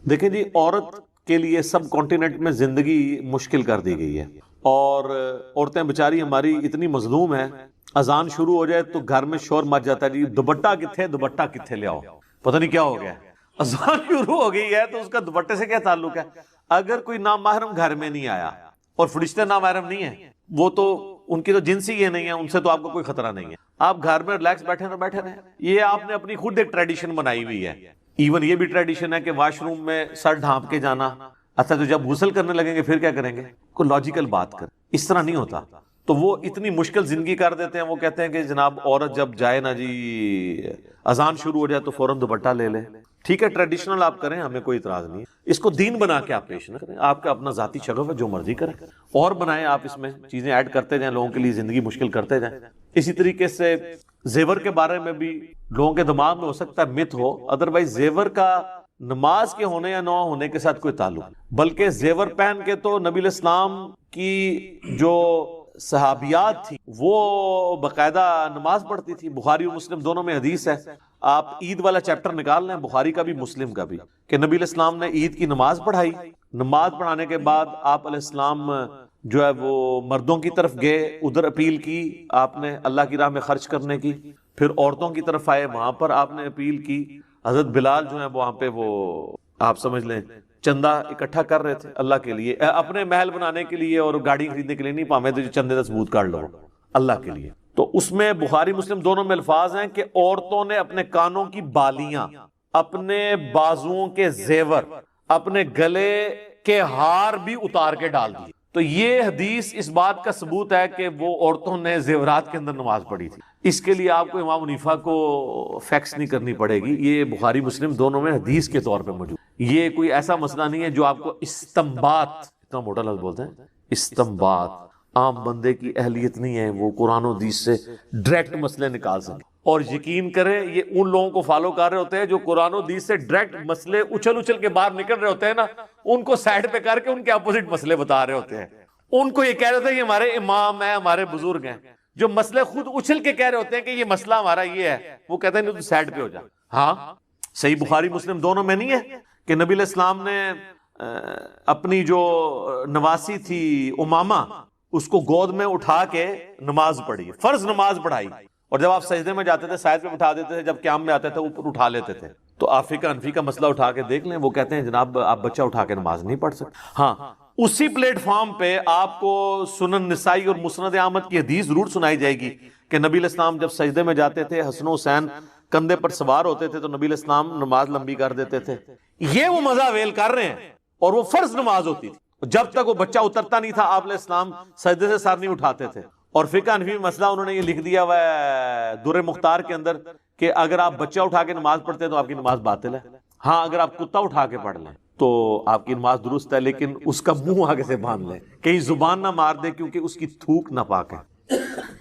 دیکھیں جی، عورت کے لیے سب کانٹیننٹ میں زندگی مشکل کر دی گئی ہے، اور عورتیں بیچاری ہماری اتنی مظلوم ہیں، اذان شروع ہو جائے تو گھر میں شور مچ جاتا ہے، جی دوپٹہ کتھے، دوپٹہ کتھے لے آؤ، پتہ نہیں کیا ہو گیا ہے۔ اذان شروع ہو گئی ہے تو اس کا دوپٹے سے کیا تعلق ہے؟ اگر کوئی نامحرم گھر میں نہیں آیا، اور فرشتے نامحرم نہیں ہیں، وہ تو ان کی تو جنسی یہ نہیں ہے، ان سے تو آپ کو کوئی خطرہ نہیں ہے، آپ گھر میں ریلیکس بیٹھے نہ بیٹھے رہیں۔ یہ آپ نے اپنی خود ایک ٹریڈیشن بنائی ہوئی ہے۔ ایون یہ بھی ٹریڈیشن ہے کہ واش روم میں سر ڈھانپ کے جانا، اچھا تو جب غسل کرنے لگیں گے پھر کیا کریں گے؟ کوئی لاجیکل بات کر، اس طرح نہیں ہوتا۔ تو وہ اتنی مشکل زندگی کر دیتے ہیں، وہ کہتے ہیں کہ جناب عورت جب جائے نا جی، اذان شروع ہو جائے تو فوراً دوپٹہ لے لے۔ ٹھیک ہے، ٹریڈیشنل آپ کریں، ہمیں کوئی اعتراض نہیں ہے، اس کو دین بنا کے آپ پیش نہ کریں، آپ کا اپنا ذاتی شغف ہے، جو مرضی کریں اور بنائیں، آپ اس میں چیزیں ایڈ کرتے جائیں، لوگوں کے لیے زندگی مشکل کرتے جائیں۔ اسی طریقے سے زیور کے بارے میں بھی لوگوں کے دماغ میں ہو سکتا ہے مت ہو، ادروائز زیور کا نماز کے ہونے یا نہ ہونے کے ساتھ کوئی تعلق نہیں، بلکہ زیور پہن کے تو نبی علیہ السلام کی جو صحابیات تھی وہ باقاعدہ نماز پڑھتی تھی۔ بخاری و مسلم دونوں میں حدیث ہے، آپ عید والا چیپٹر نکال لیں، بخاری کا بھی مسلم کا بھی، کہ نبی علیہ السلام نے عید کی نماز پڑھائی، نماز پڑھانے کے بعد آپ علیہ السلام جو ہے وہ مردوں کی طرف گئے، ادھر اپیل کی آپ نے اللہ کی راہ میں خرچ کرنے کی، پھر عورتوں کی طرف آئے، وہاں پر آپ نے اپیل کی۔ حضرت بلال جو ہے وہاں پہ وہ آپ سمجھ لیں چندہ اکٹھا کر رہے تھے اللہ کے لیے، اپنے محل بنانے کے لیے اور گاڑی خریدنے کے لیے نہیں، پامے تو چندے کا ثبوت کر لو اللہ کے لیے۔ تو اس میں بخاری مسلم دونوں میں الفاظ ہیں کہ عورتوں نے اپنے کانوں کی بالیاں، اپنے بازوؤں کے زیور، اپنے گلے کے ہار بھی اتار کے ڈال دیے۔ تو یہ حدیث اس بات کا ثبوت ہے کہ وہ عورتوں نے زیورات کے اندر نماز پڑھی تھی۔ اس کے لیے آپ کو امام حنیفہ کو فیکس نہیں کرنی پڑے گی، یہ بخاری مسلم دونوں میں حدیث کے طور پہ موجود۔ یہ کوئی ایسا مسئلہ نہیں ہے جو آپ کو استنباط، اتنا موٹا لفظ بولتے ہیں استنباط، عام بندے کی اہلیت نہیں ہے وہ قرآن و حدیث سے ڈائریکٹ مسئلے نکال سکے۔ اور یقین کریں یہ ان لوگوں کو فالو کر رہے ہوتے ہیں جو قرآن و حدیث سے ڈائریکٹ مسئلے اچھل کے باہر نکل رہے ہوتے ہیں نا، ان کو سائڈ پہ کر کے ان کے اپوزٹ مسئلے بتا رہے ہوتے ہیں۔ ان کو یہ کہہ رہے ہوتے ہیں یہ ہمارے امام ہیں، ہمارے بزرگ ہیں، جو مسئلے خود اچھل کے کہہ رہے ہوتے ہیں کہ یہ مسئلہ ہمارا یہ ہے، وہ کہتے ہیں تو سائڈ پہ ہو جا۔ ہاں صحیح بخاری مسلم دونوں میں نہیں ہے کہ نبی علیہ السلام نے اپنی جو نواسی تھی امامہ، اس کو گود میں اٹھا کے نماز پڑھی، فرض نماز پڑھائی، اور جب آپ سجدے میں جاتے تھے سائد پہ اٹھا دیتے تھے، جب قیام میں آتے تھے اوپر اٹھا لیتے تھے۔ تو آفیقہ انفی کا مسئلہ اٹھا کے دیکھ لیں، وہ کہتے ہیں جناب آپ بچہ اٹھا کے نماز نہیں پڑھ سکتے۔ ہاں اسی پلیٹ فارم پہ آپ کو سنن نسائی اور مسند احمد کی حدیث ضرور سنائی جائے گی کہ نبی علیہ السلام جب سجدے میں جاتے تھے، حسن و حسین کندھے پر سوار ہوتے تھے تو نبی علیہ السلام نماز لمبی کر دیتے تھے۔ یہ وہ مزہ ویل کر رہے ہیں، اور وہ فرض نماز ہوتی تھی، جب تک وہ بچہ اترتا نہیں تھا آپ علیہ السلام سجدے سے سر نہیں اٹھاتے تھے۔ اور فقہ حنفی میں مسئلہ انہوں نے یہ لکھ دیا ہوا ہے در مختار کے اندر کہ اگر آپ بچہ اٹھا کے نماز پڑھتے ہیں تو آپ کی نماز باطل ہے۔ ہاں اگر آپ کتا اٹھا کے پڑھ لیں تو آپ کی نماز درست ہے، لیکن اس کا منہ آگے سے باندھ لیں، کہیں زبان نہ مار دے کیونکہ اس کی تھوک ناپاک ہے۔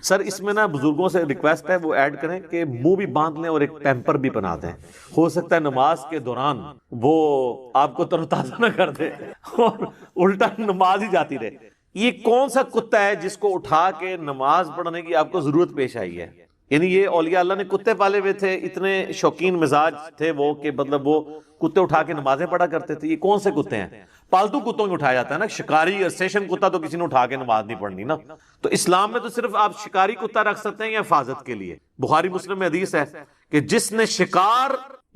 سر اس میں نا بزرگوں سے ریکویسٹ ہے وہ ایڈ کریں کہ منہ بھی باندھ لیں اور ایک پیمپر بھی بنا دیں، ہو سکتا ہے نماز کے دوران وہ آپ کو تر و تازہ نہ کر دے اور الٹا نماز ہی جاتی رہے۔ یہ کون سا کتا ہے جس کو اٹھا کے نماز پڑھنے کی آپ کو ضرورت پیش آئی ہے؟ یعنی یہ اولیاء اللہ نے کتے پالے ہوئے تھے، اتنے شوقین مزاج تھے وہ کہ مطلب وہ کتے اٹھا کے نمازیں پڑھا کرتے تھے۔ یہ کون سے کتے ہیں؟ پالتو کتوں کو اٹھایا جاتا ہے نا، شکاری اور سیشن کتا تو کسی نے اٹھا کے نماز نہیں پڑھنی نا۔ تو اسلام میں تو صرف آپ شکاری کتا رکھ سکتے ہیں یا حفاظت کے لیے۔ بخاری مسلم میں حدیث ہے کہ جس نے شکار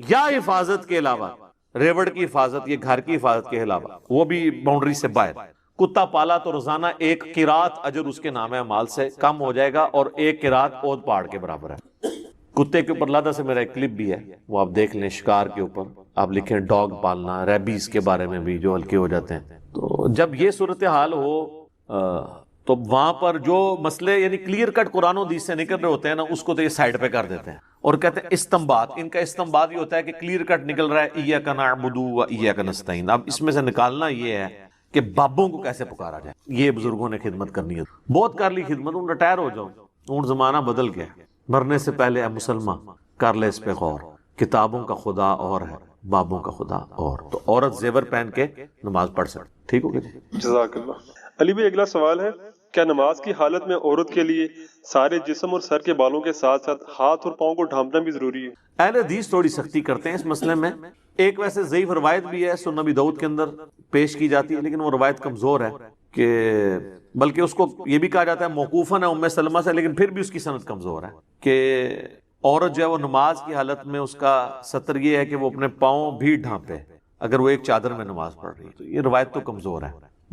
یا حفاظت کے علاوہ، ریوڑ کی حفاظت، یہ گھر کی حفاظت کے علاوہ، وہ بھی باؤنڈری سے باہر کتا پالا تو روزانہ ایک قرات اجر اس کے نام ہے مال سے کم ہو جائے گا، اور ایک قرات اود پہاڑ کے برابر ہے۔ کتے کے اوپر لادہ سے میرا ایک کلپ بھی ہے، وہ آپ دیکھ لیں، شکار کے اوپر آپ لکھیں ڈاگ پالنا، ریبیز کے بارے میں بھی جو ہلکے ہو جاتے ہیں۔ تو جب یہ صورتحال ہو تو وہاں پر جو مسئلے یعنی کلیئر کٹ قرآن و حدیث سے نکل رہے ہوتے ہیں نا، اس کو تو یہ سائڈ پہ کر دیتے ہیں اور کہتے ہیں استنباط۔ ان کا استنباط یہ ہوتا ہے کہ کلیئر کٹ نکل رہا ہے ایاک نعبد و ایاک نستعین، اب اس میں سے نکالنا یہ ہے کہ بابوں کو کیسے پکارا جائے۔ یہ بزرگوں نے خدمت کرنی ہے، بہت کر لی خدمت، ان ریٹائر ہو جاؤ، ان زمانہ بدل گیا۔ مرنے سے پہلے اے مسلمان کر لے اس پہ غور، کتابوں کا خدا اور ہے، بابوں کا خدا اور۔ تو عورت زیور پہن کے نماز پڑھ سکتی، ٹھیک ہو گیا جی؟ جزاک اللہ۔ علی بھائی اگلا سوال ہے، کیا نماز کی حالت میں عورت کے لیے سارے جسم اور سر کے بالوں کے ساتھ ساتھ ہاتھ اور پاؤں کو ڈھانپنا بھی ضروری ہے؟ اہل حدیث تھوڑی سختی کرتے ہیں اس مسئلے میں، ایک ویسے ضعیف روایت بھی ہے سنن نبی داؤد کے اندر پیش کی جاتی ہے، لیکن وہ روایت کمزور ہے، کہ بلکہ اس کو یہ بھی کہا جاتا ہے موقوفاً ہے ام سلمہ سے، لیکن پھر بھی اس کی سند کمزور ہے کہ عورت جو ہے وہ نماز کی حالت میں اس کا ستر یہ ہے کہ وہ اپنے پاؤں بھی ڈھانپے اگر وہ ایک چادر میں نماز پڑھ رہی ہے، تو یہ روایت تو کمزور ہے۔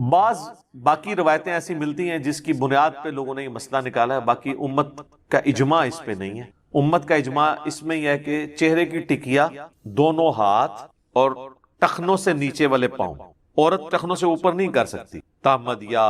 بعض باقی روایتیں ایسی ملتی ہیں جس کی بنیاد پہ لوگوں نے یہ مسئلہ نکالا ہے، باقی امت کا اجماع اس پہ نہیں ہے۔ امت کا اجماع اس میں یہ ہے کہ چہرے کی ٹکیا، دونوں ہاتھ اور ٹخنوں سے نیچے والے پاؤں، عورت ٹخنوں سے اوپر نہیں کر سکتی، تامد یا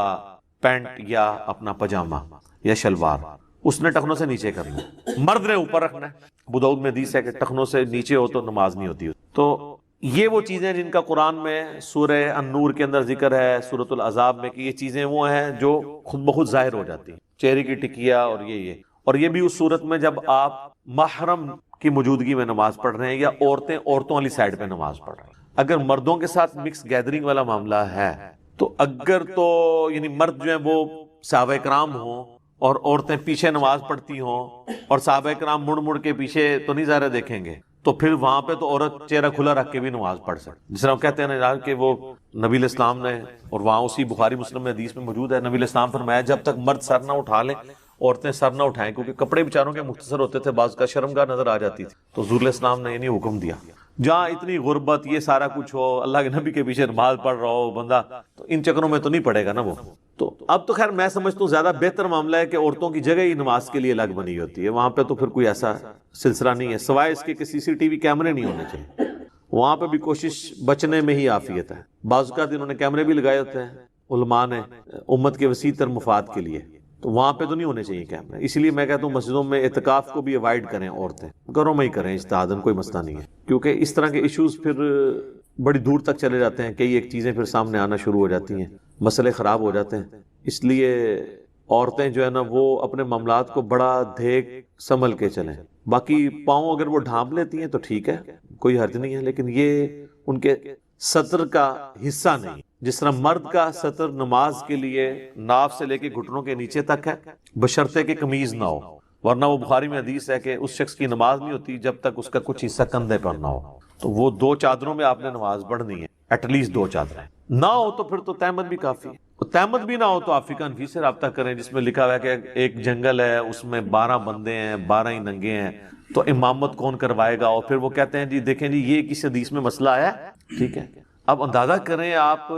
پینٹ یا اپنا پجامہ یا شلوار، اس نے ٹخنوں سے نیچے کرنا ہے، مرد نے اوپر رکھنا ہے۔ ابو داؤد میں حدیث ہے کہ ٹخنوں سے نیچے ہو تو نماز نہیں ہوتی۔ تو یہ وہ چیزیں جن کا قرآن میں سورہ النور کے اندر ذکر ہے، سورۃ الاحزاب میں، کہ یہ چیزیں وہ ہیں جو خود بخود ظاہر ہو جاتی ہیں، چہرے کی ٹکیا اور یہ بھی اس صورت میں جب آپ محرم کی موجودگی میں نماز پڑھ رہے ہیں یا عورتوں والی سائڈ پہ نماز پڑھ رہے ہیں۔ اگر مردوں کے ساتھ مکس گیدرنگ والا معاملہ ہے تو اگر تو یعنی مرد جو ہیں وہ صحابہ کرام ہوں اور عورتیں پیچھے نماز پڑھتی ہوں اور صحابہ کرام مڑ مڑ کے پیچھے تو نہیں ظاہر دیکھیں گے، تو پھر وہاں پہ تو عورت چہرہ کھلا رکھ کے بھی نماز پڑھ سکتی، جس طرح ہم کہتے ہیں نا کہ وہ نبی علیہ السلام نے، اور وہاں اسی بخاری مسلم میں حدیث میں موجود ہے، نبی علیہ السلام فرمایا جب تک مرد سر نہ اٹھا لیں عورتیں سر نہ اٹھائیں، کیونکہ کپڑے بیچاروں کے مختصر ہوتے تھے، بعض کا شرمگاہ نظر آ جاتی تھی، تو حضور علیہ السلام نے یعنی حکم دیا جہاں اتنی غربت یہ سارا کچھ ہو، اللہ کے نبی کے پیچھے نماز پڑھ رہا ہو بندہ، تو ان چکروں میں تو نہیں پڑے گا نا وہ۔ تو اب تو خیر میں سمجھتا ہوں زیادہ بہتر معاملہ ہے کہ عورتوں کی جگہ ہی نماز کے لیے الگ بنی ہوتی ہے، وہاں پہ تو پھر کوئی ایسا سلسلہ نہیں ہے، سوائے اس کے کہ سی سی ٹی وی کیمرے نہیں ہونے چاہیے، وہاں پہ بھی کوشش بچنے میں ہی عافیت ہے۔ بعض اوقات انہوں نے کیمرے بھی لگائے ہوتے ہیں علماء نے امت کے وسیع تر مفاد کے لیے، تو وہاں پہ تو نہیں ہونے چاہیے کیمرے۔ اسی لیے میں کہتا ہوں مسجدوں میں اعتکاف کو بھی اوائڈ کریں، عورتیں گھروں میں ہی کریں اجتہاداً، کوئی مسئلہ نہیں ہے، کیونکہ اس طرح کے ایشوز پھر بڑی دور تک چلے جاتے ہیں، کئی ایک چیزیں پھر سامنے آنا شروع ہو جاتی ہیں، مسئلے خراب ہو جاتے ہیں۔ اس لیے عورتیں جو ہے نا وہ اپنے معاملات کو بڑا دیکھ سنبھل کے چلیں، باقی پاؤں اگر وہ ڈھانپ لیتی ہیں تو ٹھیک ہے، کوئی حرج نہیں ہے، لیکن یہ ان کے سطر کا حصہ نہیں۔ جس طرح مرد کا سطر نماز کے لیے ناف سے لے کے گھٹنوں کے نیچے تک ہے، بشرطے کہ قمیض نہ ہو، ورنہ وہ بخاری میں حدیث ہے کہ اس شخص کی نماز نہیں ہوتی جب تک اس کا کچھ حصہ کندھے پر نہ ہو، تو وہ 2 چادروں میں آپ نے نماز پڑھنی ہے، ایٹ لیسٹ 2 چادریں نہ ہو تو پھر تو تہمت بھی کافی ہے، تہمت بھی نہ ہو تو آپ فقہ حنفی سے رابطہ کریں، جس میں لکھا ہوا ہے کہ ایک جنگل ہے، اس میں 12 بندے ہیں، 12 ہی ننگے ہیں، تو امامت کون کروائے گا؟ اور پھر وہ کہتے ہیں جی دیکھیں جی یہ کس حدیث میں مسئلہ ہے، ٹھیک ہے۔ اب اندازہ کریں آپ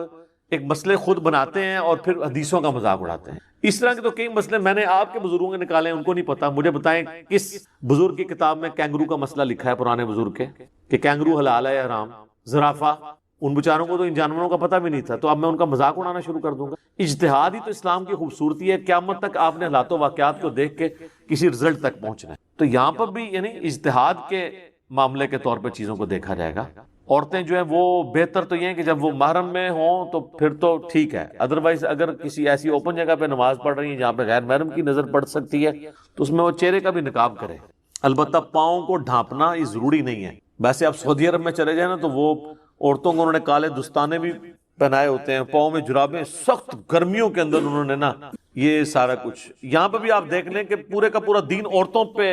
ایک مسئلے خود بناتے ہیں اور پھر حدیثوں کا مذاق اڑاتے ہیں۔ اس طرح کے تو کئی مسئلے میں نے آپ کے بزرگوں کے نکالے ہیں، ان کو نہیں پتا، مجھے بتائیں کس بزرگ کی کتاب میں کینگرو کا مسئلہ لکھا ہے، پرانے بزرگ کے، کہ کینگرو حلال ہے یا حرام؟ زرافہ، ان بیچاروں کو تو ان جانوروں کا پتہ بھی نہیں تھا، تو اب میں ان کا مذاق اڑانا شروع کر دوں گا؟ اجتہاد ہی تو اسلام کی خوبصورتی ہے، قیامت تک آپ نے حالات و واقعات کو دیکھ کے کسی رزلٹ تک پہنچنا ہے، تو یہاں پر بھی یعنی اجتہاد کے معاملے کے طور پہ چیزوں کو دیکھا جائے گا۔ عورتیں جو ہیں وہ بہتر تو یہ ہیں کہ جب وہ محرم میں ہوں تو پھر تو ٹھیک ہے، ادروائز اگر کسی ایسی اوپن جگہ پہ نماز پڑھ رہی ہیں جہاں پہ غیر محرم کی نظر پڑ سکتی ہے تو اس میں وہ چہرے کا بھی نقاب کرے۔ البتہ پاؤں کو ڈھانپنا یہ ضروری نہیں ہے، ویسے آپ سعودی عرب میں چلے جائیں نا تو وہ عورتوں کو انہوں نے کالے دستانے بھی پہنائے ہوتے ہیں، پاؤں میں جرابیں، سخت گرمیوں کے اندر انہوں نے نا یہ سارا کچھ۔ یہاں پہ بھی آپ دیکھ لیں کہ پورے کا پورا دین عورتوں پہ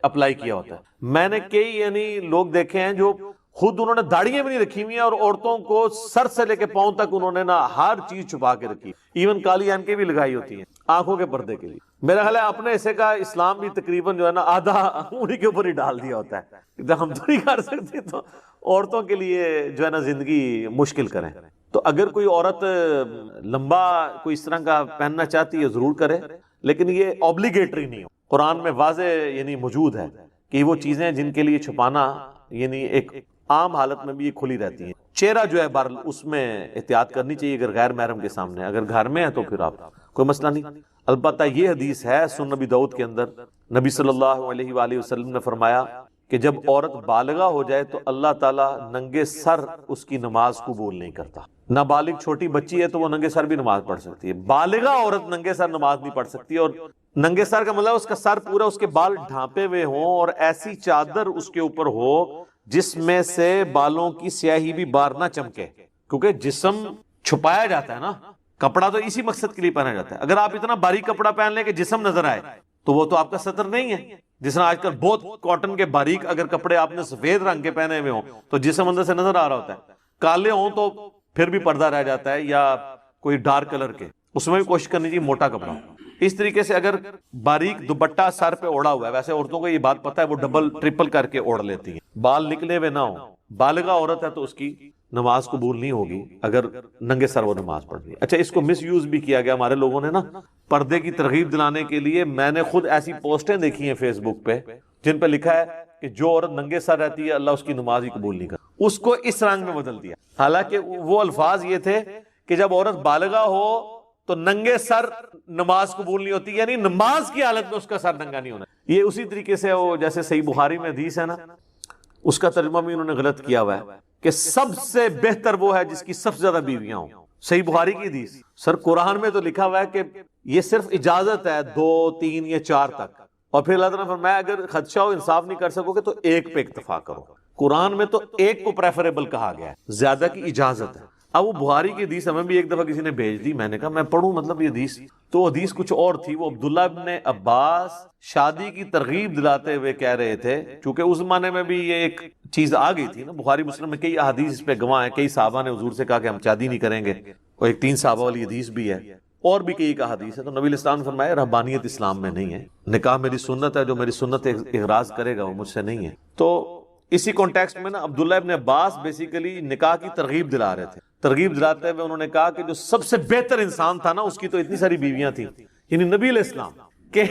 اپلائی کیا ہوتا ہے۔ میں نے کئی یعنی لوگ دیکھے ہیں جو خود انہوں نے داڑیاں بھی نہیں رکھی ہوئی ہیں اور عورتوں کو سر سے لے کے پاؤں تک انہوں نے نا ہر چیز چھپا کے رکھی، ایون کالی اینکیں بھی لگائی ہوتی ہیں آنکھوں کے پردے کے لیے۔ میرا خیال ہے اپنے حصے کا اسلام بھی تقریباً جو ہے نا آدھا انہی کے اوپر ہی ڈال دیا ہوتا ہے، جب ہم تو نہیں کر سکتے تو عورتوں کے لیے جو ہے نا زندگی مشکل کریں۔ تو اگر کوئی عورت لمبا کوئی اس طرح کا پہننا چاہتی ہے ضرور کرے، لیکن یہ اوبلیگیٹری نہیں ہو۔ قرآن میں واضح یعنی موجود ہے کہ وہ چیزیں جن کے لیے چھپانا یعنی ایک عام حالت میں بھی یہ کھلی رہتی ہیں۔ چہرہ جو ہے بہرحال اس میں احتیاط کرنی چاہیے اگر غیر محرم کے سامنے، اگر گھر میں ہے تو پھر آپ کوئی مسئلہ نہیں۔ البتہ یہ حدیث ہے سنن نبی داؤد کے اندر، نبی صلی اللہ علیہ وآلہ وسلم نے فرمایا کہ جب عورت بالغہ ہو جائے تو اللہ تعالیٰ ننگے سر اس کی نماز قبول نہیں کرتا۔ نابالغ چھوٹی بچی ہے تو وہ ننگے سر بھی نماز پڑھ سکتی ہے، بالغہ عورت ننگے سر نماز نہیں پڑھ سکتی۔ اور ننگے سر کا مطلب اس کا سر پورا، اس کے بال ڈھانپے ہوئے ہوں اور ایسی چادر اس کے اوپر ہو جس میں سے بالوں کی سیاہی بھی باہر نہ چمکے، کیونکہ جسم چھپایا جاتا ہے نا، کپڑا تو اسی مقصد کے لیے پہنا جاتا ہے۔ اگر آپ اتنا باریک کپڑا پہن لیں کہ جسم نظر آئے تو وہ تو آپ کا ستر نہیں ہے۔ جس طرح آج کل بہت کاٹن کے باریک اگر کپڑے آپ نے سفید رنگ کے پہنے ہوئے ہوں تو جسم اندر سے نظر آ رہا ہوتا ہے، کالے ہوں تو پھر بھی پردہ رہ جاتا ہے، یا کوئی ڈارک کلر کے، اس میں بھی کوشش کرنی چاہیے موٹا کپڑا ہو۔ اس طریقے سے اگر باریک دوپٹہ سر پہ اوڑا ہوا ہے، ویسے عورتوں کو یہ بات پتہ ہے وہ ڈبل ٹرپل کر کے اوڑھ لیتی ہیں، بال نکلے ہوئے نہ ہوں، بالغہ عورت ہے تو اس کی نماز قبول نہیں ہوگی اگر ننگے سر وہ نماز پڑھ رہی ہے۔ اچھا، اس کو مس یوز بھی کیا گیا ہمارے لوگوں نے نا، پردے کی ترغیب دلانے کے لیے۔ میں نے خود ایسی پوسٹیں دیکھی ہیں فیس بک پہ جن پہ لکھا ہے کہ جو عورت ننگے سر رہتی ہے اللہ اس کی نماز ہی قبول نہیں کرتا، اس کو اس رنگ میں بدل دیا۔ حالانکہ وہ الفاظ یہ تھے کہ جب عورت بالغہ ہو تو ننگے سر نماز قبول نہیں ہوتی، یعنی نماز کی حالت میں اس کا سر ننگا نہیں ہونا۔ یہ اسی طریقے سے وہ جیسے صحیح بخاری میں حدیث ہے نا، اس کا ترجمہ بھی انہوں نے غلط کیا ہوا ہے کہ سب سے بہتر وہ ہے جس کی سب سے زیادہ بیویاں ہوں۔ صحیح بخاری کی حدیث، سر قرآن میں تو لکھا ہوا ہے کہ یہ صرف اجازت ہے 2 3 یا 4 تک، اور پھر اللہ تعالیٰ نے فرمایا اگر خدشہ ہو انصاف نہیں کر سکو گے تو ایک پہ اکتفا کرو۔ قرآن میں تو ایک کو پریفریبل کہا گیا ہے، زیادہ کی اجازت ہے۔ اب وہ بخاری کی حدیث ہمیں بھی ایک دفعہ کسی نے بھیج دی، میں نے کہا میں پڑھوں مطلب یہ حدیث، تو حدیث کچھ اور تھی۔ وہ عبداللہ ابن عباس شادی کی ترغیب دلاتے ہوئے کہہ رہے تھے، چونکہ اس زمانے میں بھی یہ ایک چیز آ گئی تھی نا، بخاری مسلم میں کئی احادیث اس پہ گواہ ہیں، کئی صحابہ نے حضور سے کہا کہ ہم شادی نہیں کریں گے، اور ایک 3 صحابہ والی حدیث بھی ہے، اور بھی کئی احادیث ہے۔ تو نبی اسلام نے فرمایا رہبانیت اسلام میں نہیں ہے، نکاح میری سنت ہے، جو میری سنت اغراض کرے گا وہ مجھ سے نہیں ہے۔ تو اسی کانٹیکسٹ میں نا عبداللہ ابن عباس بیسیکلی نکاح کی ترغیب دلا رہے تھے۔ ترغیب دلاتے ہوئے انہوں نے کہا کہ جو سب سے بہتر انسان تھا نا، اس کی تو اتنی ساری بیویاں تھیں، یعنی نبی علیہ السلام، کہ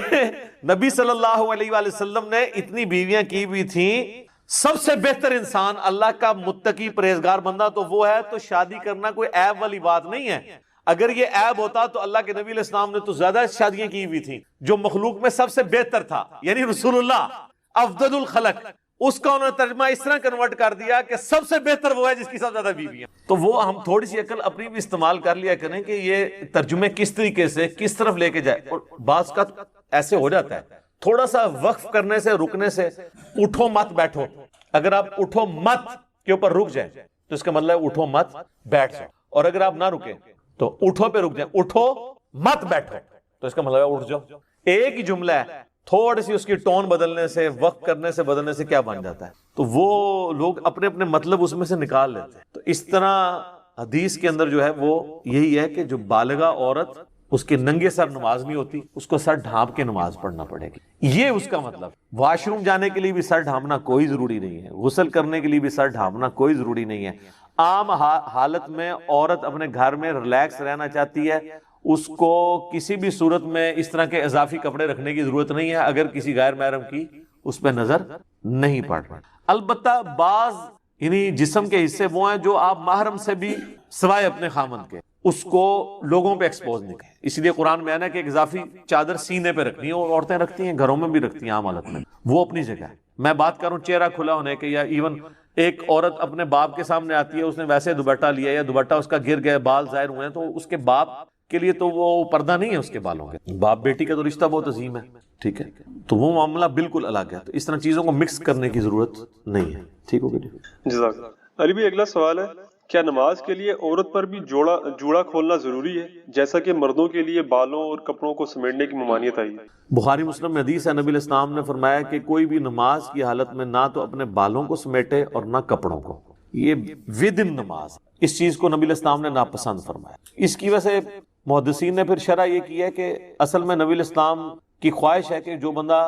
نبی صلی اللہ علیہ وآلہ وسلم نے اتنی بیویاں کی ہوئی تھیں۔ سب سے بہتر انسان اللہ کا متقی پرہیزگار بندہ تو وہ ہے، تو شادی کرنا کوئی عیب والی بات نہیں ہے۔ اگر یہ عیب ہوتا تو اللہ کے نبی علیہ السلام نے تو زیادہ شادیاں کی ہوئی تھیں۔ جو مخلوق میں سب سے بہتر تھا یعنی رسول اللہ افضل الخلق، اس کا انہوں نے ترجمہ اس طرح کنورٹ کر دیا کہ سب سے بہتر وہ ہے جس کی سب سے زیادہ بیویاں۔ تو وہ ہم تھوڑی سی عقل اپنی بھی استعمال کر لیا کریں کہ یہ ترجمے کس طریقے سے کس طرف لے کے جائے۔ اور بعض کا ایسے ہو جاتا ہے تھوڑا سا وقف کرنے سے، رکنے سے، اٹھو مت بیٹھو، اگر آپ اٹھو مت کے اوپر رک جائیں تو اس کا مطلب ہے اٹھو مت بیٹھ جاؤ، اور اگر آپ نہ رکیں تو اٹھو پہ رک جائیں، اٹھو مت بیٹھو تو اس کا مطلب ہے اٹھ جاؤ۔ ایک ہی جملہ ہے، تھوڑی سی اس کی ٹون بدلنے سے، وقت کرنے سے، بدلنے سے کیا بن جاتا ہے۔ تو وہ لوگ اپنے اپنے مطلب اس میں سے نکال لیتے ہیں۔ تو اس طرح حدیث کے اندر جو ہے وہ یہی ہے کہ جو بالغہ عورت، اس کے ننگے سر نماز نہیں ہوتی، اس کو سر ڈھانپ کے نماز پڑھنا پڑے گی، یہ اس کا مطلب۔ واش روم جانے کے لیے بھی سر ڈھانپنا کوئی ضروری نہیں ہے، غسل کرنے کے لیے بھی سر ڈھانپنا کوئی ضروری نہیں ہے۔ عام حالت میں عورت اپنے گھر میں ریلیکس رہنا چاہتی ہے، اس کو کسی بھی صورت میں اس طرح کے اضافی کپڑے رکھنے کی ضرورت نہیں ہے اگر کسی غیر محرم کی اس پہ نظر نہیں پڑ رہا۔ البتہ بعض یعنی جسم کے حصے وہ ہیں جو آپ محرم سے بھی سوائے اپنے خامند کے اس کو لوگوں پہ ایکسپوز نہیں کریں، اس لیے قرآن میں ہے نا کہ ایک اضافی چادر سینے پہ رکھنی ہے، اور عورتیں رکھتی ہیں، گھروں میں بھی رکھتی ہیں عام حالت میں، وہ اپنی جگہ ہے۔ میں بات کروں چہرہ کھلا ہونے کے، یا ایون ایک عورت اپنے باپ کے سامنے آتی ہے، اس نے ویسے دوپٹہ لیا یا دوپٹہ اس کا گر گیا، بال ظاہر ہوئے ہیں، تو اس کے باپ کے لیے تو وہ پردہ نہیں ہے اس کے بالوں کے، باپ بیٹی کا تو رشتہ بہت عظیم ہے، ٹھیک ہے، تو وہ معاملہ بالکل الگ ہے۔ تو اس طرح چیزوں کو مکس کرنے کی ضرورت نہیں ہے، ٹھیک ہوگی جی؟ جزاک اللہ۔ علی بھائی اگلا سوال ہے، کیا نماز کے لیے عورت پر بھی جوڑا کھولنا ضروری ہے جیسا کہ مردوں کے لیے بالوں اور کپڑوں کو سمیٹنے کی ممانعت آئی ہے؟ بخاری مسلم میں حدیث ہے، نبی علیہ السلام نے فرمایا کہ کوئی بھی نماز کی حالت میں نہ تو اپنے بالوں کو سمیٹے اور نہ کپڑوں کو، یہ ود ان نماز، اس چیز کو نبی علیہ السلام نے ناپسند فرمایا۔ اس کی وجہ سے محدثین نے پھر شرح یہ کی ہے کہ اصل میں نبی علیہ السلام کی خواہش ہے کہ جو بندہ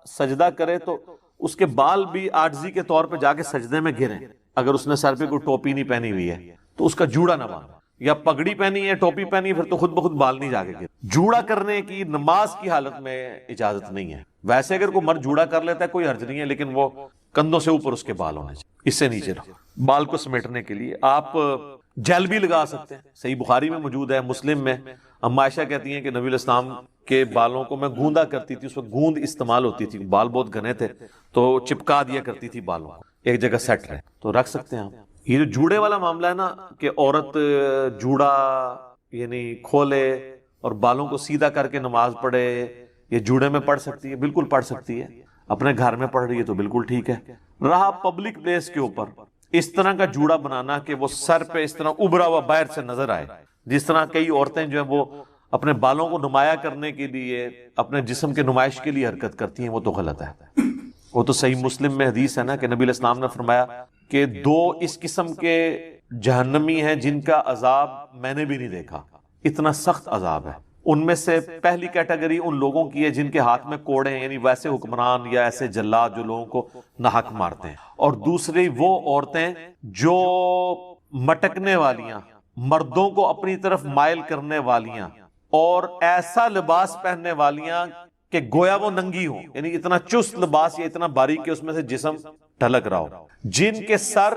سجدہ کرے تو اس کے بال بھی عاجزی کے طور پہ جا کے سجدے میں گریں۔ اگر اس نے سر پہ کوئی ٹوپی نہیں پہنی ہوئی ہے تو اس کا جوڑا نہ باندھے، یا پگڑی پہنی ہے، ٹوپی پہنی ہے، پھر تو خود بخود بال نہیں جا کے گر۔ جوڑا کرنے کی نماز کی حالت میں اجازت نہیں ہے۔ ویسے اگر کوئی مرد جوڑا کر لیتا ہے کوئی حرج نہیں ہے، لیکن وہ کندھوں سے اوپر اس کے بال ہونے چاہیے، اس سے نیچے رہو۔ بال کو سمیٹنے کے لیے آپ جیل بھی لگا سکتے ہیں، صحیح بخاری میں موجود ہے، مسلم میں اما عائشہ کہتی ہیں کہ نبی علیہ السلام کے بالوں کو میں گوندا کرتی تھی، اس وقت گوند استعمال ہوتی تھی، بال بہت گھنے تھے تو چپکا دیا کرتی تھی بالوں کو، ایک جگہ سیٹ رہے، تو رکھ سکتے ہیں آپ۔ یہ جو جوڑے والا معاملہ ہے نا کہ عورت جوڑا یعنی کھولے اور بالوں کو سیدھا کر کے نماز پڑھے، یہ جوڑے میں پڑھ سکتی ہے، بالکل پڑھ سکتی ہے، اپنے گھر میں پڑھ رہی ہے تو بالکل ٹھیک ہے۔ رہا پبلک پلیس کے اوپر اس طرح کا جوڑا بنانا کہ وہ سر پہ اس طرح ابھرا ہوا باہر سے نظر آئے، جس طرح کئی عورتیں جو ہیں وہ اپنے بالوں کو نمایاں کرنے کے لیے، اپنے جسم کے نمائش کے لیے حرکت کرتی ہیں، وہ تو غلط ہے۔ وہ تو صحیح مسلم میں حدیث ہے نا کہ نبی علیہ السلام نے فرمایا کہ 2 اس قسم کے جہنمی ہیں جن کا عذاب میں نے بھی نہیں دیکھا، اتنا سخت عذاب ہے۔ ان میں سے پہلی کیٹیگری ان لوگوں کی ہے جن کے ہاتھ میں کوڑے ہیں، یعنی ویسے حکمران یا ایسے جلاد جو لوگوں کو ناحق مارتے ہیں، اور دوسری وہ عورتیں جو مٹکنے والیاں، مردوں کو اپنی طرف مائل کرنے والیاں، اور ایسا لباس پہننے والیاں کہ گویا وہ ننگی ہوں، یعنی اتنا چست لباس یا اتنا باریک کہ اس میں سے جسم ڈھلک رہا ہو، جن کے سر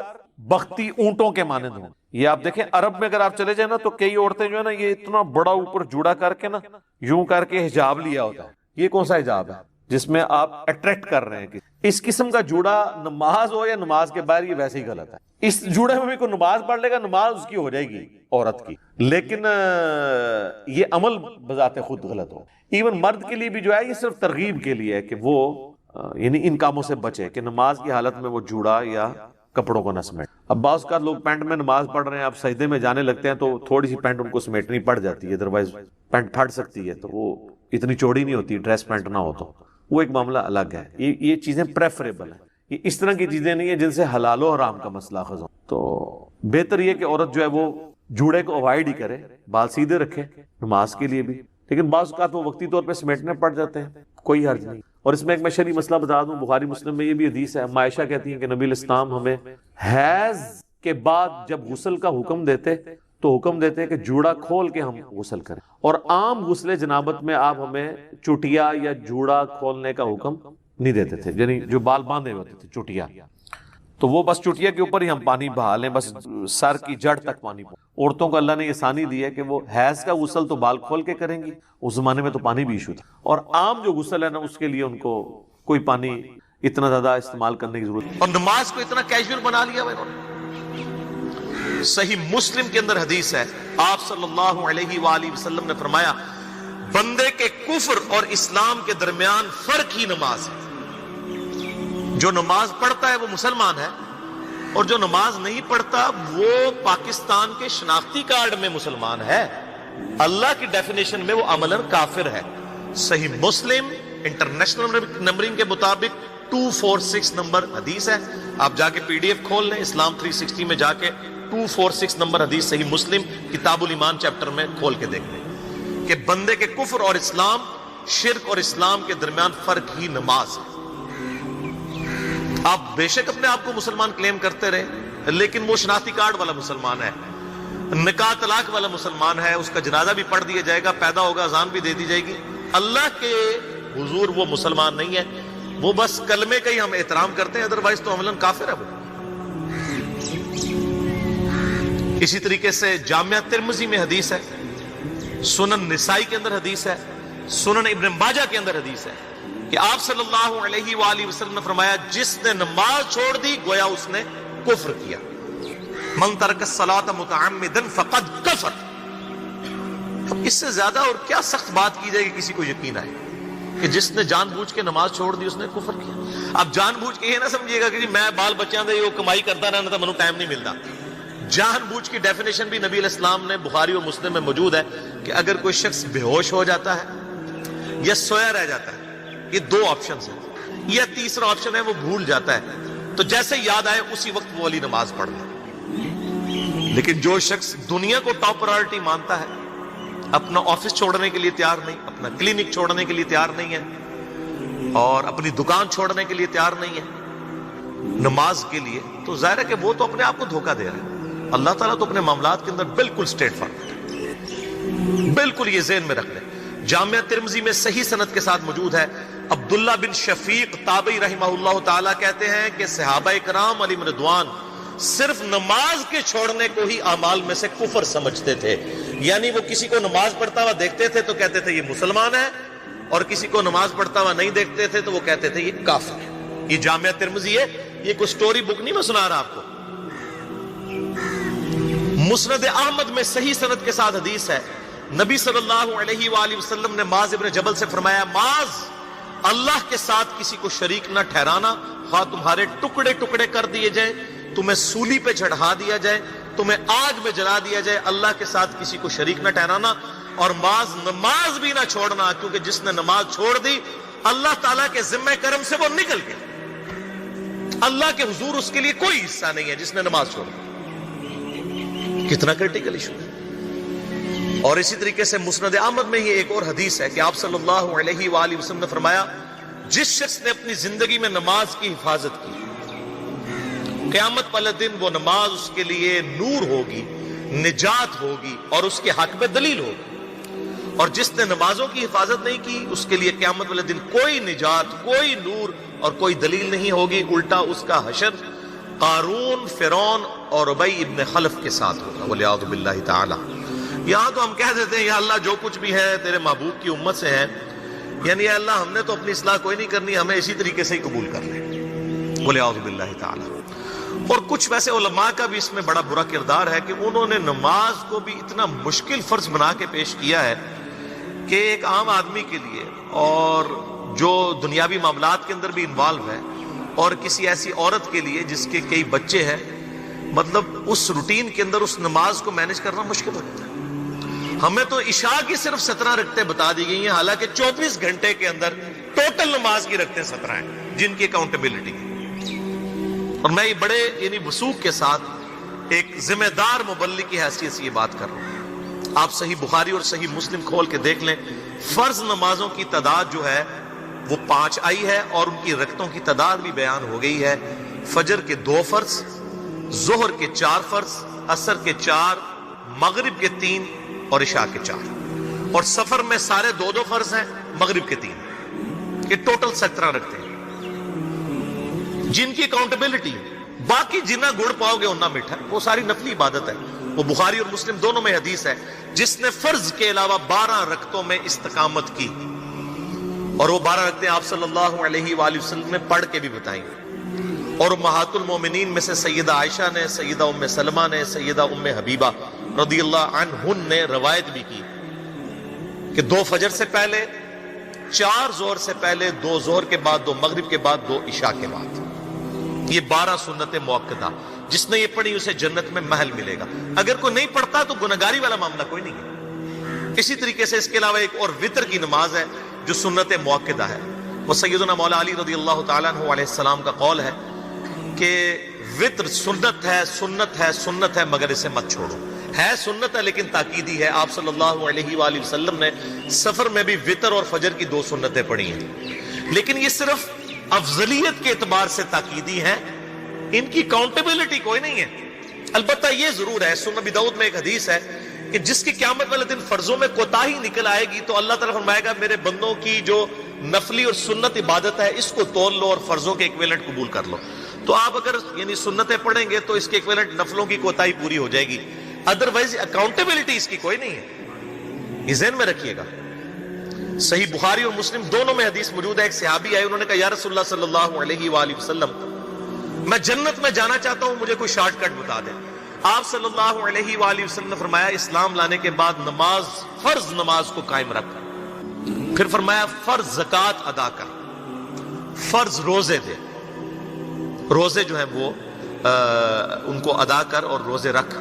بختی اونٹوں کے مانند ہوں۔ یہ آپ دیکھیں عرب میں اگر آپ چلے جائیں نا تو کئی عورتیں جو ہے نا یہ اتنا بڑا اوپر جوڑا کر کے نا یوں کر کے حجاب لیا ہوتا ہے۔ یہ کون سا حجاب ہے جس میں آپ اٹریکٹ کر رہے ہیں؟ اس قسم کا جوڑا نماز ہو یا نماز کے باہر یہ ویسے ہی غلط ہے۔ اس جوڑے میں بھی کوئی نماز پڑھ لے گا، نماز اس کی ہو جائے گی عورت کی، لیکن یہ عمل بذات خود غلط ہو۔ ایون مرد کے لیے بھی جو ہے یہ صرف ترغیب کے لیے ہے کہ وہ یعنی ان کاموں سے بچے کہ نماز کی حالت میں وہ جوڑا یا کپڑوں کو نہ سمیٹ۔ اب بعض کا لوگ پینٹ میں نماز پڑھ رہے ہیں، اب سجدے میں جانے لگتے ہیں تو تھوڑی سی پینٹ ان کو سمیٹنی پڑ جاتی ہے، ادروائز پینٹ پھٹ سکتی ہے، تو وہ اتنی چوڑی نہیں ہوتی، ڈریس پینٹ نہ ہو تو وہ ایک معاملہ الگ ہے۔ یہ چیزیں پریفریبل ہیں، یہ اس طرح کی چیزیں نہیں ہیں جن سے حلال و حرام کا مسئلہ اخذ ہو۔ تو بہتر یہ کہ عورت جو ہے وہ جوڑے کو اوائڈ ہی کرے، بال سیدھے رکھے نماز کے لیے بھی، لیکن بعض اوقات وہ وقتی طور پہ سمیٹنے پڑ جاتے ہیں، کوئی حرج نہیں۔ اور اس میں ایک میں شرعی مسئلہ بتا دوں، بخاری مسلم میں یہ بھی حدیث ہے، عائشہ کہتی ہیں کہ نبی علیہ السلام ہمیں حیض کے بعد جب غسل کا حکم دیتے تو حکم دیتے کہ جوڑا کھول کے ہم غسل کریں، اور عام غسل جنابت میں آپ ہمیں چٹیا یا جوڑا کھولنے کا حکم نہیں دیتے تھے، یعنی جو بال باندھے ہوتے تھے چٹیا، تو وہ بس چٹیا کے اوپر ہی ہم پانی بہا لیں، بس سر کی جڑ تک پانی پہنچے۔ عورتوں کو اللہ نے یہ آسانی دی ہے کہ وہ حیض کا غسل تو بال کھول کے کریں گی، اس زمانے میں تو پانی بھی ایشو تھا، اور عام جو غسل ہے نا اس کے لیے ان کو کوئی پانی اتنا زیادہ استعمال کرنے کی ضرورت نہیں۔ اور نماز کو اتنا کیجول بنا لیا انہوں نے۔ صحیح مسلم کے اندر حدیث ہے، آپ صلی اللہ علیہ وآلہ وسلم نے فرمایا بندے کے کفر اور اسلام کے درمیان فرق ہی نماز ہے۔ جو نماز پڑھتا ہے وہ مسلمان ہے، اور جو نماز نہیں پڑھتا وہ پاکستان کے شناختی کارڈ میں مسلمان ہے، اللہ کی ڈیفینیشن میں وہ عملاً کافر ہے۔ صحیح مسلم انٹرنیشنل نمبرنگ کے مطابق 246 نمبر حدیث ہے، آپ جا کے PDF کھول لیں، اسلام 360 میں جا کے 246 نمبر حدیث صحیح مسلم کتاب الایمان چیپٹر میں کھول کے دیکھ لیں کہ بندے کے کفر اور اسلام، شرک اور اسلام کے درمیان فرق ہی نماز ہے۔ آپ بے شک اپنے آپ کو مسلمان کلیم کرتے رہے، لیکن وہ شناختی کارڈ والا مسلمان ہے، نکاح طلاق والا مسلمان ہے، اس کا جنازہ بھی پڑھ دیا جائے گا، پیدا ہوگا اذان بھی دے دی جائے گی، اللہ کے حضور وہ مسلمان نہیں ہے، وہ بس کلمے کا ہی ہم احترام کرتے ہیں، ادروائز تو عملاً کافر ہے وہ۔ اسی طریقے سے جامعہ ترمذی میں حدیث ہے، سنن نسائی کے اندر حدیث ہے، سنن ابن ماجہ کے اندر حدیث ہے کہ آپ صلی اللہ علیہ وآلہ وسلم نے فرمایا جس نے نماز چھوڑ دی گویا اس نے کفر کیا، من ترک الصلاۃ متعمدا فقد کفر۔ اب اس سے زیادہ اور کیا سخت بات کی جائے کہ کسی کو یقین آئے کہ جس نے جان بوجھ کے نماز چھوڑ دی اس نے کفر کیا۔ اب جان بوجھ کے یہ نہ سمجھیے گا کہ جی میں بال بچیاں دے وہ کمائی کرتا رہنا تھا منو ٹائم نہیں ملتا۔ جان بوجھ کی ڈیفینیشن بھی نبی علیہ السلام نے بخاری اور مسلم میں موجود ہے کہ اگر کوئی شخص بے ہوش ہو جاتا ہے یا سویا رہ جاتا ہے، یہ 2 آپشنز ہیں، یا تیسرا آپشن ہے وہ بھول جاتا ہے، تو جیسے یاد آئے اسی وقت وہ والی نماز پڑھ لے۔ لیکن جو شخص دنیا کو ٹاپ پرائورٹی مانتا ہے، اپنا آفس چھوڑنے کے لیے تیار نہیں، اپنا کلینک چھوڑنے کے لیے تیار نہیں ہے، اور اپنی دکان چھوڑنے کے لیے تیار نہیں ہے نماز کے لیے، تو ظاہر ہے کہ وہ تو اپنے آپ کو دھوکہ دے رہا ہے۔ اللہ تعالیٰ تو اپنے معاملات کے اندر بالکل اسٹریٹ فارورڈ ہے، بالکل یہ ذہن میں رکھ لیں۔ جامعہ ترمذی میں صحیح سند کے ساتھ موجود ہے، عبداللہ بن شفیق تابعی رحمہ اللہ تعالیٰ کہتے ہیں کہ صحابہ کرام علیہم رضوان صرف نماز کے چھوڑنے کو ہی اعمال میں سے کفر سمجھتے تھے، یعنی وہ کسی کو نماز پڑھتا ہوا دیکھتے تھے تو کہتے تھے یہ مسلمان ہے، اور کسی کو نماز پڑھتا ہوا نہیں دیکھتے تھے تو وہ کہتے تھے یہ کافر ہے۔ یہ جامعہ ترمذی ہے، یہ کوئی سٹوری بک نہیں میں سنا رہا آپ کو۔ مسند احمد میں صحیح سند کے ساتھ حدیث ہے، نبی صلی اللہ علیہ وآلہ وسلم نے معاذ ابن جبل سے فرمایا معاذ اللہ کے ساتھ کسی کو شریک نہ ٹھہرانا، خواہ تمہارے ٹکڑے ٹکڑے کر دیے جائیں، تمہیں سولی پہ چڑھا دیا جائے، تمہیں آگ میں جلا دیا جائے، اللہ کے ساتھ کسی کو شریک نہ ٹھہرانا۔ اور نماز بھی نہ چھوڑنا، کیونکہ جس نے نماز چھوڑ دی اللہ تعالیٰ کے ذمہ کرم سے وہ نکل گیا، اللہ کے حضور اس کے لیے کوئی حصہ نہیں ہے جس نے نماز چھوڑ دی۔ کتنا کرٹیکل ایشو ہے۔ اور اسی طریقے سے مسند احمد میں ہی ایک اور حدیث ہے کہ آپ صلی اللہ علیہ وآلہ وسلم نے فرمایا، جس شخص نے اپنی زندگی میں نماز کی حفاظت کی، قیامت والے دن وہ نماز اس کے لیے نور ہوگی، نجات ہوگی اور اس کے حق میں دلیل ہوگی، اور جس نے نمازوں کی حفاظت نہیں کی اس کے لیے قیامت والے دن کوئی نجات، کوئی نور اور کوئی دلیل نہیں ہوگی، الٹا اس کا حشر قارون، فرعون اور ابی ابن خلف کے ساتھ ہوگا، والعیاذ باللہ تعالی۔ یہاں تو ہم کہہ دیتے ہیں یا اللہ جو کچھ بھی ہے تیرے محبوب کی امت سے ہے، یعنی اے اللہ ہم نے تو اپنی اصلاح کوئی نہیں کرنی، ہمیں اسی طریقے سے ہی قبول کر لیں، والعیاذ باللہ تعالی۔ اور کچھ ویسے علماء کا بھی اس میں بڑا برا کردار ہے کہ انہوں نے نماز کو بھی اتنا مشکل فرض بنا کے پیش کیا ہے کہ ایک عام آدمی کے لیے اور جو دنیاوی معاملات کے اندر بھی انوالو ہے اور کسی ایسی عورت کے لیے جس کے کئی بچے ہیں، مطلب اس روٹین کے اندر اس نماز کو مینج کرنا مشکل ہوتا ہے۔ ہمیں تو عشاء کی صرف 17 رکعتیں بتا دی گئی ہیں، حالانکہ 24 گھنٹے کے اندر ٹوٹل نماز کی رکعتیں 17 ہیں جن کی اکاؤنٹیبلٹی ہے۔ اور میں یہ بڑے یعنی وثوق کے ساتھ ایک ذمہ دار مبلغ کی حیثیت سے یہ بات کر رہا ہوں۔ آپ صحیح بخاری اور صحیح مسلم کھول کے دیکھ لیں، فرض نمازوں کی تعداد جو ہے وہ 5 آئی ہے اور ان کی رکعتوں کی تعداد بھی بیان ہو گئی ہے۔ فجر کے 2 فرض، ظہر کے 4 فرض، عصر کے 4، مغرب کے 3 اور عشاء کے 4، اور سفر میں سارے 2 فرض ہیں، مغرب کے 3، یہ ٹوٹل 17 رکھتے ہیں جن کی اکاؤنٹیبلٹی ہے۔ باقی جنہ گڑ پاؤ گے انہ میٹھا، وہ ساری نفلی عبادت ہے۔ وہ بخاری اور مسلم دونوں میں حدیث ہے، جس نے فرض کے علاوہ 12 رکعتوں میں استقامت کی، اور وہ 12 رکعتیں آپ صلی اللہ علیہ وآلہ وسلم نے پڑھ کے بھی بتائیں، اور امہات المومنین میں سے سیدہ عائشہ نے، سیدہ ام سلمہ نے، سیدہ ام حبیبہ رضی اللہ عنہن نے روایت بھی کی کہ 2 فجر سے پہلے، 4 ظہر سے پہلے، 2 ظہر کے بعد، 2 مغرب کے بعد، 2 عشاء کے بعد، یہ 12 سنت موقدہ۔ جس نے یہ پڑھی اسے جنت میں محل ملے گا۔ اگر کوئی نہیں پڑھتا تو گنہگاری والا معاملہ کوئی نہیں ہے۔ اسی طریقے سے اس کے علاوہ ایک اور وتر کی نماز ہے جو سنت موقدہ ہے۔ وہ سیدنا مولا علی رضی اللہ تعالیٰ عنہ علیہ السلام کا قول ہے کہ وتر سنت ہے، سنت ہے، سنت ہے، مگر اسے مت چھوڑو۔ ہے سنت ہے لیکن تاکیدی ہے۔ آپ صلی اللہ علیہ وآلہ وسلم نے سفر میں بھی وتر اور فجر کی 2 سنتیں پڑھی ہیں، لیکن یہ صرف افضلیت کے اعتبار سے تاکیدی ہیں، ان کی کاؤنٹیبلٹی کوئی نہیں ہے۔ البتہ یہ ضرور ہے، سنن ابی داؤد میں ایک حدیث ہے کہ جس کی قیامت والے دن فرضوں میں کوتاہی نکل آئے گی تو اللہ تعالیٰ فرمائے گا میرے بندوں کی جو نفلی اور سنت عبادت ہے اس کو تول لو اور فرضوں کے ایکویلنٹ قبول کر لو۔ تو آپ اگر یعنی سنتیں پڑھیں گے تو اس کے ایکویلنٹ نفلوں کی کوتاہی پوری ہو جائے گی، ادروائز اکاؤنٹیبلٹی اس کی کوئی نہیں ہے، یہ ذہن میں رکھیے گا۔ صحیح بخاری اور مسلم دونوں میں حدیث موجود ہے۔ ایک صحابی آئے، انہوں نے کہا یا رسول اللہ صلی اللہ علیہ وآلہ وسلم، میں جنت میں جانا چاہتا ہوں، مجھے کوئی شارٹ کٹ بتا دیں۔ آپ صلی اللہ علیہ وآلہ وسلم نے فرمایا اسلام لانے کے بعد نماز، فرض نماز کو قائم رکھ، پھر فرمایا فرض زکوٰۃ ادا کر، فرض روزے دے، روزے جو ہیں وہ ان کو ادا کر اور روزے رکھ۔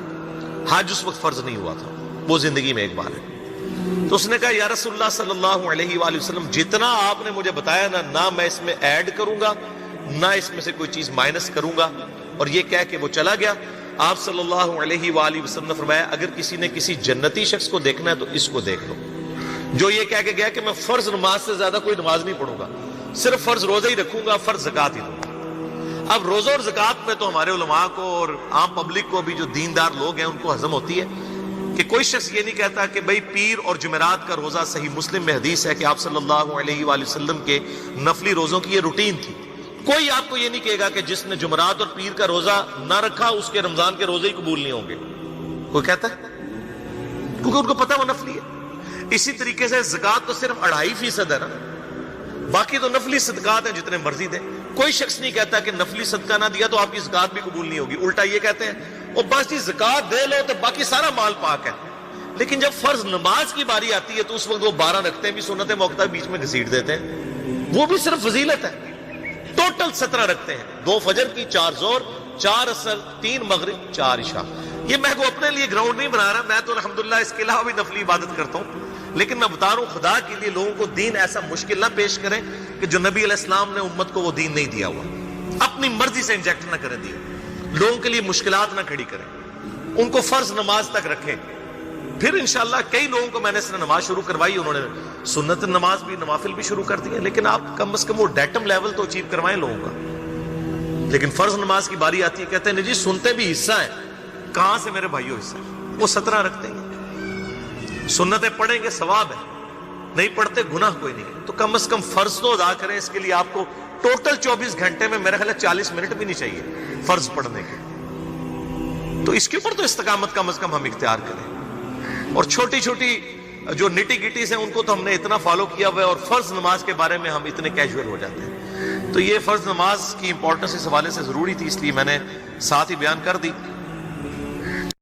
حج اس وقت فرض نہیں ہوا تھا، وہ زندگی میں ایک بار ہے۔ تو اس نے کہا یا رسول اللہ صلی اللہ علیہ وآلہ وسلم جتنا آپ نے مجھے بتایا نہ میں اس میں ایڈ کروں گا نہ اس میں سے کوئی چیز مائنس کروں گا، اور یہ کہہ کے وہ چلا گیا۔ آپ صلی اللہ علیہ وآلہ وسلم نے فرمایا اگر کسی نے کسی جنتی شخص کو دیکھنا ہے تو اس کو دیکھ لو، جو یہ کہہ کے گیا کہ میں فرض نماز سے زیادہ کوئی نماز نہیں پڑھوں گا، صرف فرض روزہ ہی رکھوں گا، فرض زکوٰۃ ہی دوں گا۔ اب روزہ اور زکوٰۃ میں تو ہمارے علماء کو اور عام پبلک کو بھی جو دیندار لوگ ہیں ان کو ہضم ہوتی ہے کہ کوئی شخص یہ نہیں کہتا کہ بھئی پیر اور جمعرات کا روزہ، صحیح مسلم میں حدیث ہے کہ آپ صلی اللہ علیہ وآلہ وسلم کے نفلی روزوں کی یہ روٹین تھی۔ کوئی آپ کو یہ نہیں کہے گا کہ جس نے جمعرات اور پیر کا روزہ نہ رکھا اس کے رمضان کے روزے ہی قبول نہیں ہوں گے، کوئی کہتا ہے؟ کیونکہ ان کو پتہ وہ نفلی ہے۔ اسی طریقے سے زکوٰۃ تو صرف 2.5% ہے نا، باقی تو نفلی صدقات ہیں جتنے مرضی دیں۔ کوئی شخص نہیں کہتا کہ نفلی صدقہ نہ دیا تو آپ کی زکوٰۃ بھی قبول نہیں ہوگی، الٹا یہ کہتے ہیں اور بس جی زکوٰۃ دے لو تو باقی سارا مال پاک ہے۔ لیکن جب فرض نماز کی باری آتی ہے تو اس وقت وہ 12 رکھتے بھی سنت موقدہ بیچ میں گھسیٹ دیتے ہیں، وہ بھی صرف فضیلت ہے۔ ٹوٹل 17 رکھتے ہیں، 2 فجر کی، 4 ظہر، 4 عصر، 3 مغرب، 4 عشاء۔ یہ میں کو اپنے لیے گراؤنڈ نہیں بنا رہا، میں تو الحمدللہ اس کے علاوہ بھی نفلی عبادت کرتا ہوں، لیکن میں بتا رہا ہوں خدا کے لیے لوگوں کو دین ایسا مشکل نہ پیش کریں کہ جو نبی علیہ السلام نے امت کو وہ دین نہیں دیا ہوا، اپنی مرضی سے انجیکٹ نہ کریں دین، لوگوں کے لیے مشکلات نہ کھڑی کریں، ان کو فرض نماز تک رکھیں۔ پھر انشاءاللہ کئی لوگوں کو میں نے اس نے نماز شروع کروائی، انہوں نے سنت نماز بھی نوافل بھی شروع کر دیے، لیکن آپ کم از کم وہ ڈیٹم لیول تو اچیو کروائیں لوگوں کا۔ لیکن فرض نماز کی باری آتی ہے، کہتے ہیں نہیں جی سنتے بھی حصہ ہے، کہاں سے میرے بھائیوں حصہ ہے؟ وہ 17 رکھتے ہیں، سنتیں پڑھیں گے ثواب ہے، نہیں پڑھتے گناہ کوئی نہیں، تو کم از کم فرض تو ادا کریں۔ اس کے لیے آپ کو ٹوٹل 24 گھنٹے میں میرے خیال ہے 40 منٹ بھی نہیں چاہیے فرض پڑھنے کے، تو اس کے اوپر تو استقامت کم از کم ہم اختیار کریں۔ اور چھوٹی چھوٹی جو نٹی گٹیز ہیں ان کو تو ہم نے اتنا فالو کیا ہوا ہے، اور فرض نماز کے بارے میں ہم اتنے کیجول ہو جاتے ہیں، تو یہ فرض نماز کی امپورٹنس اس حوالے سے ضروری تھی، اس لیے میں نے ساتھ ہی بیان کر دی۔